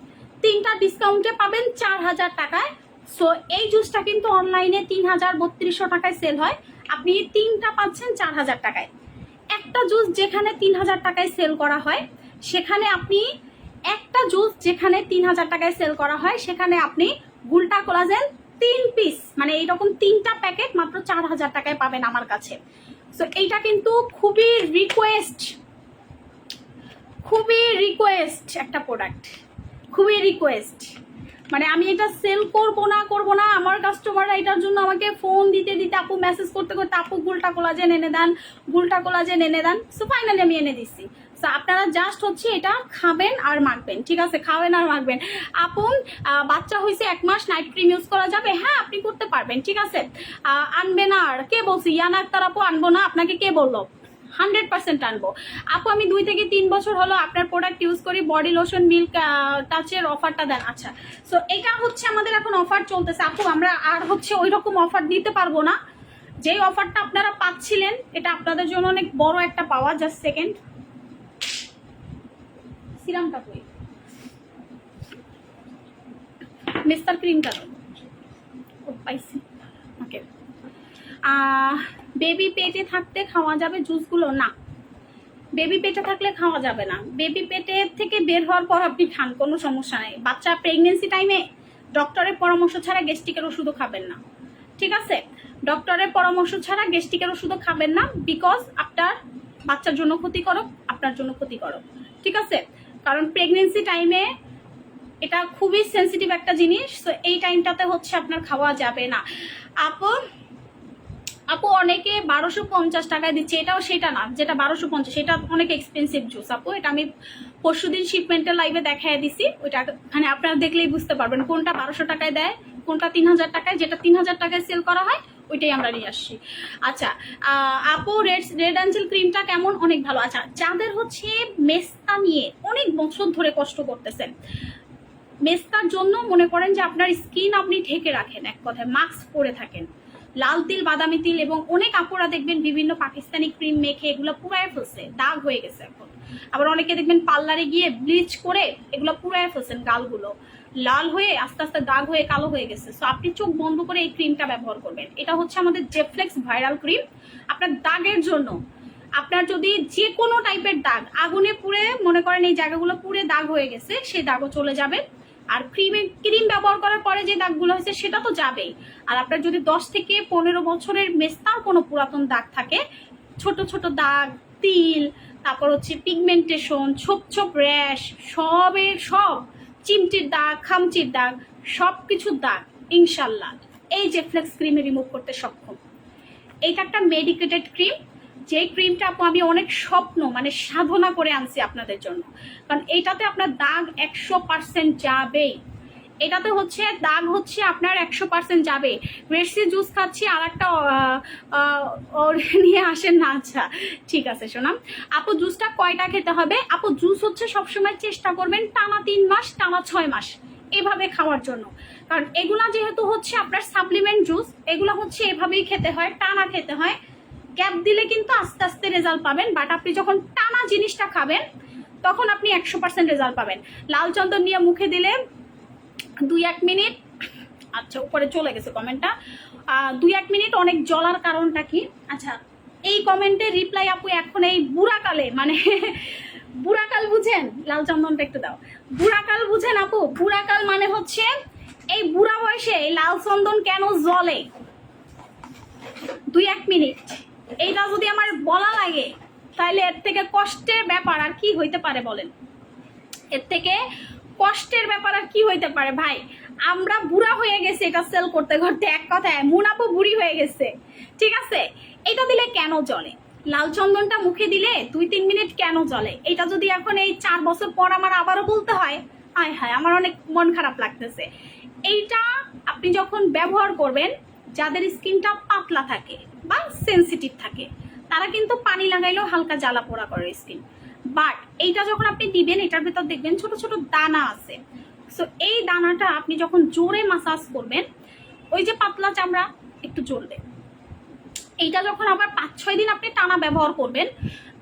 তিনটা ডিসকাউন্টে পাবেন 4000 টাকায়। সো এই জুসটা কিন্তু অনলাইনে 3300 টাকায় সেল হয়, আপনি তিনটা পাচ্ছেন 4000 টাকায়। একটা জুস যেখানে 3000 টাকায় সেল করা হয়, সেখানে আপনি একটা জুস যেখানে 3000 টাকায় সেল করা হয়, সেখানে আপনি গুলটা কোলাজেন 3 পিস মানে এইরকম 3টা প্যাকেট মাত্র 4000 টাকায় পাবেন আমার কাছে। সো এইটা কিন্তু খুবই রিকোয়েস্ট একটা প্রোডাক্ট, খুবই রিকোয়েস্ট। মানে আমি এটা সেল করবো না, আমার কাস্টমাররা এটার জন্য আমাকে ফোন দিতে দিতে, আপু মেসেজ করতে করতে, আপু গুলটা কোলাজেন এনে দেন, গুলটা কোলাজেন এনে দেন। সো ফাইনালি আমি এনে দিচ্ছি। সো আপনারা জাস্ট হচ্ছে এটা খাবেন আর মাখবেন, ঠিক আছে? খাবেন আর মাখবেন। আপন বাচ্চা হয়েছে 1 মাস, নাইট ক্রিম ইউজ করা যাবে? হ্যাঁ, আপনি করতে পারবেন, ঠিক আছে? আনবে না আর কে বলছি? ইয়ানা আক্তার আপু আনবো না, আপনাকে কে বললো? 100% আনবো আপু। আমি 2 থেকে 3 বছর হলো আপনার প্রোডাক্ট ইউজ করি। বডি লোশন মিল্ক টাচের অফারটা দেন। আচ্ছা, সো এটা হচ্ছে আমাদের এখন অফার চলতেছে আপু, আমরা আর হচ্ছে ওই রকম অফার দিতে পারবো না। যেই অফারটা আপনারা পাচ্ছিলেন, এটা আপনাদের জন্য অনেক বড় একটা পাওয়া। জাস্ট সেকেন্ড, সিরামটা কই? মিস্টার ক্রিমটা ও পাইছি, ওকে। বেবি পেটে থাকতে খাওয়া যাবে জুসগুলো? না, বেবি পেটে থাকলে খাওয়া যাবে না। বেবি পেটে থেকে বের হওয়ার পর আপনি খান, কোনো সমস্যা নেই। বাচ্চা প্রেগনেন্সি টাইমে ডক্টরের পরামর্শ ছাড়া গ্যাস্ট্রিকের ওষুধও খাবেন না, ঠিক আছে? ডক্টরের পরামর্শ ছাড়া গ্যাস্ট্রিকের ওষুধও খাবেন না, বিকজ আপনার বাচ্চার জন্য ক্ষতিকারক, আপনার জন্য ক্ষতিকারক। ঠিক আছে? কারণ প্রেগনেন্সি টাইমে এটা খুবই সেন্সিটিভ একটা জিনিস, তো এই টাইমটাতে হচ্ছে আপনার খাওয়া যাবে না। আপু অনেকে 1250 টাকায় দিচ্ছে, এটাও সেটা না যেটা 1250, এটা অনেক এক্সপেন্সিভ জুস আপু। এটা আমি পরশুদিন শিপমেন্টের লাইভে দেখাই দিছি, ওইটা মানে আপনারা দেখলেই বুঝতে পারবেন কোনটা 1200 টাকায় দেয়, কোনটা 3000 টাকায়। যেটা 3000 টাকায় সেল করা হয় ওইটাই আমরা নিয়ে আসছি। আচ্ছা আপু রেড অ্যাঞ্জেল ক্রিমটা কেমন? অনেক ভালো। আচ্ছা যাদের হচ্ছে মেস্তা নিয়ে অনেক বছর ধরে কষ্ট করতেছেন, মেস্তার জন্য মনে করেন যে আপনার স্কিন আপনি ঢেকে রাখেন, এক কথায় মাস্ক পরে থাকেন, লাল তিল, বাদামি তিল, এবং অনেক আপুরা দেখবেন বিভিন্ন পাকিস্তানি ক্রিম মেখে এগুলো পুরায় ফেলছে, দাগ হয়ে গেছে এখন। আবার অনেকে দেখবেন পার্লারে গিয়ে ব্লিচ করে এগুলো পুরায় ফেলছেন, গালগুলো লাল হয়ে আস্তে আস্তে দাগ হয়ে কালো হয়ে গেছে। সো আপনি চোখ বন্ধ করে এই ক্রিমটা ব্যবহার করবেন। এটা হচ্ছে আমাদের জেফ্লেক্স ভাইরাল ক্রিম আপনার দাগের জন্য। আপনার যদি যে কোনো টাইপের দাগ আগুনে পুড়ে মনে করেন এই জায়গাগুলো পুড়ে দাগ হয়ে গেছে, সেই দাগও চলে যাবে। আর ক্রিম ব্যবহার করার পরে যে দাগগুলো হয়েছে সেটা তো যাবেই। আর আপনার যদি 10 থেকে 15 বছরের মেস্তার কোনো পুরাতন দাগ থাকে, ছোট ছোট দাগ, তিল, তারপর হচ্ছে পিগমেন্টেশন, ছোপ ছোপ র্যাশ, সব চিমটির দাগ, খামচির দাগ, সব কিছুর দাগ ইনশাল্লাহ এই জেফ্লেক্স ক্রিমে রিমুভ করতে সক্ষম। এইটা একটা মেডিকেটেড ক্রিম, যে ক্রিমটা আমি অনেক স্বপ্ন মানে সাধনা করে আনছি আপনাদের জন্য। কারণ এইটাতে আপনার দাগ 100% যাবেই। এটাতে হচ্ছে দাগ হচ্ছে আপনার 100% যাবে। রেডসি জুস খাচ্ছি, আর একটা নিয়ে আসেন না। আচ্ছা ঠিক আছে শোনাম। আপু জুসটা কয়টা খেতে হবে? আপু জুস হচ্ছে সবসময় চেষ্টা করবেন টানা 3 মাস, টানা 6 মাস এভাবে খাওয়ার জন্য। কারণ এগুলা যেহেতু হচ্ছে আপনার সাপ্লিমেন্ট জুস, এগুলো হচ্ছে এভাবেই খেতে হয়, টানা খেতে হয়। গ্যাপ দিলে কিন্তু আস্তে আস্তে রেজাল্ট পাবেন, বাট আপনি যখন টানা জিনিসটা খাবেন তখন আপনি 100% রেজাল্ট পাবেন। লাল চন্দন নিয়ে মুখে দিলে 2-1 মিনিট, আচ্ছা উপরে চলে গেছে কমেন্টটা, 2-1 মিনিট অনেক জ্বলার কারণটা কি? আচ্ছা এই কমেন্টে রিপ্লাই আপু এখন এই বুড়াকালে মানে বুড়াকাল বুঝেন? লাল চন্দনটা একটু দাও। বুড়াকাল বুঝেন আপু? বুড়াকাল মানে হচ্ছে এই বুড়া বয়সে লাল চন্দন কেন জ্বলে? 2-1 মিনিট এইটা যদি আমার বলা লাগে তাহলে এর থেকে কষ্টের ব্যাপার আর কি হইতে পারে বলেন? এর থেকে কষ্টের ব্যাপার আর কি হইতে পারে ভাই? আমরা বুড়া হয়ে গেছি এটা সেল করতে করতে, এক কথায় মুনাপু বুড়ি হয়ে গেছে। ঠিক আছে? এটা দিলে কেন জ্বলে? লাল চন্দনটা মুখে দিলে 2-3 মিনিট কেন জ্বলে? এটা যদি এখন এই 4 বছর পর আমার আবারও বলতে হয়, আয় হায় আমার অনেক মন খারাপ লাগতেছে। এইটা আপনি যখন ব্যবহার করবেন, যাদের স্কিনটা পাতলা থাকে বা সেন্সিটিভ থাকে তারা কিন্তু পানি লাগাইলেও হালকা জ্বালা পোড়া করে স্কিন। বাট এইটা যখন আপনি দিবেন, এটার ভেতর দেখবেন ছোট ছোট দানা আছে। সো এই দানাটা আপনি যখন জোরে মাসাজ করবেন, ওই যে পাতলা চামড়া একটু জ্বলবে। এইটা যখন আবার 5-6 দিন আপনি টানা ব্যবহার করবেন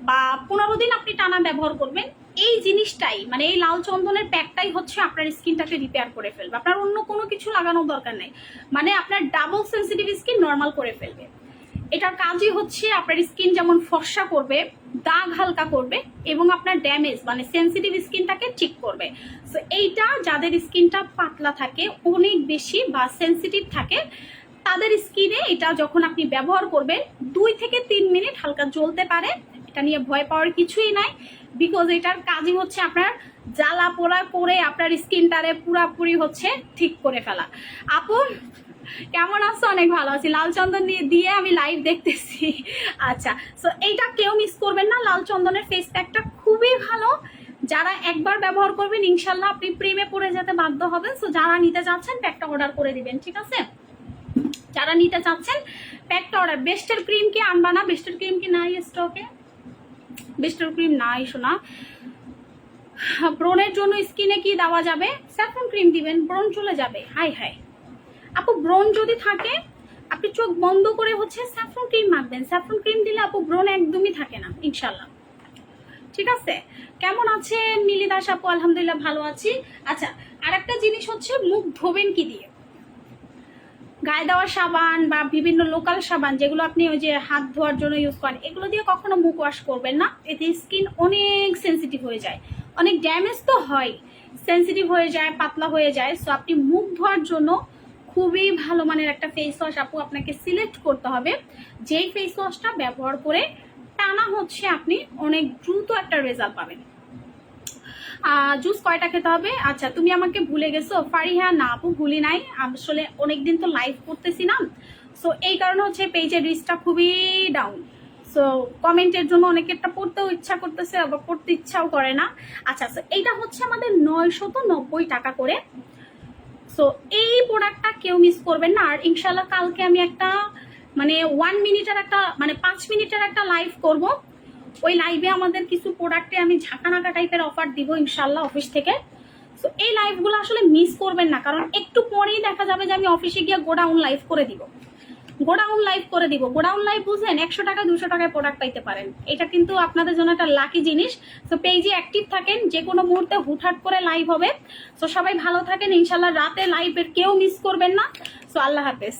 বা 15 দিন আপনি টানা ব্যবহার করবেন, এই জিনিসটাই মানে এই লাল চন্দনের প্যাকটাই হচ্ছে আপনার স্কিনটাকে রিপেয়ার করে ফেলবে। আপনার অন্য কোনো কিছু লাগানোর দরকার নেই, মানে আপনার ডাবল সেন্সিটিভ স্কিন নর্মাল করে ফেলবে। এটার কাজই হচ্ছে আপনার স্কিন যেমন ফর্সা করবে, দাগ হালকা করবে, এবং আপনার ড্যামেজ মানে সেন্সিটিভ স্কিনটাকে ঠিক করবে। সো এইটা যাদের স্কিনটা পাতলা থাকে, অনেক বেশি বা সেন্সিটিভ থাকে, তাদের স্কিনে এটা যখন আপনি ব্যবহার করবেন 2 থেকে 3 মিনিট হালকা জ্বলতে পারে। এটা নিয়ে ভয় পাওয়ার কিছুই নাই, বিকজ এটার কাজই হচ্ছে আপনার জ্বালা পোড়া করে আপনার স্কিনটারে পুরাপুরি হচ্ছে ঠিক করে ফেলা। আপু কেমন আছো? অনেক ভালো আছি। লাল চন্দন দিয়ে আমি লাইভ দেখতেছি। আচ্ছা সো এইটা কেউ মিস করবেন না, লাল চন্দনের ফেস প্যাকটা খুবই ভালো। যারা একবার ব্যবহার করবেন ইনশাল্লাহ আপনি প্রেমে পড়ে যেতে বাধ্য হবেন। সো যারা নিতে চাচ্ছেন প্যাকটা অর্ডার করে দিবেন, ঠিক আছে? যারা নিতে চাচ্ছেন প্যাকটা অর্ডার। বেস্টের ক্রিম কি আনবা না? বেস্টের ক্রিম কি নাই স্টকে? বেস্টের ক্রিম নাই শোনা। ব্রণের জন্য স্কিনে কি দেওয়া যাবে? স্যাফরন ক্রিম দিবেন, ব্রণ চলে যাবে। হাই হাই আপু ব্রণ যদি থাকে আপনি চোখ বন্ধ করে হচ্ছে স্যাফরন ক্রিম মাখবেন। স্যাফরন ক্রিম দিলে আপু ব্রণ একদমই থাকে না ইনশাল্লাহ, ঠিক আছে? কেমন আছেন মিলিদাস আপু? আলহামদুলিল্লাহ ভালো আছি। আচ্ছা আর একটা জিনিস হচ্ছে, মুখ ধোবেন কি দিয়ে? গায়ে দেওয়া সাবান বা বিভিন্ন লোকাল সাবান যেগুলো আপনি ওই যে হাত ধোয়ার জন্য ইউজ করেন, এগুলো দিয়ে কখনো মুখ ওয়াশ করবেন না। এতে স্কিন অনেক সেন্সিটিভ হয়ে যায়, অনেক ড্যামেজ তো হয়, সেন্সিটিভ হয়ে যায়, পাতলা হয়ে যায়। সো আপনি মুখ ধোয়ার জন্য খুবই ভালো মানের একটা ফেস ওয়াশ আপু আপনাকে সিলেক্ট করতে হবে, যেই ফেস ওয়াশটা ব্যবহার করে টানা হচ্ছে আপনি অনেক দ্রুত একটা রেজাল্ট পাবেন। জুস কয়টা খেতে হবে? আচ্ছা তুমি আমাকে ভুলে গেছো ফারিহা? না আপু ভুলি নাই, আসলে অনেকদিন তো লাইভ করতেছি না, সো এই কারণে হচ্ছে পেজের রিচটা খুবই ডাউন। সো কমেন্টের জন্য অনেকেরটা পড়তেও ইচ্ছা করতেছে, আবার পড়তে ইচ্ছাও করে না। আচ্ছা আচ্ছা, এইটা হচ্ছে আমাদের 990 টাকা করে। সো এই প্রোডাক্টটা কেউ মিস করবেন না। আর ইনশাল্লাহ কালকে আমি একটা মানে 1 মিনিটের একটা মানে 5 মিনিটের একটা লাইভ করব। ওই লাইভে আমাদের কিছু প্রোডাক্টে আমি ঝাঁকানাকা টাইপের অফার দিব ইনশাল্লাহ অফিস থেকে। সো এই লাইভগুলো আসলে মিস করবেন না, কারণ একটু পরেই দেখা যাবে যে আমি অফিসে গিয়ে গোডাউন লাইভ করে দিব। গোডাউন লাইভ বুঝলেন? 100 টাকা 200 টাকায় প্রোডাক্ট পাইতে পারেন। এটা কিন্তু আপনাদের জন্য একটা লাকি জিনিস। সো পেজে অ্যাক্টিভ থাকেন, যে কোনো মুহূর্তে হুটহাট করে লাইভ হবে। সো সবাই ভালো থাকেন ইনশাল্লাহ, রাতে লাইভের কেউ মিস করবেন না। সো আল্লাহ হাফেজ।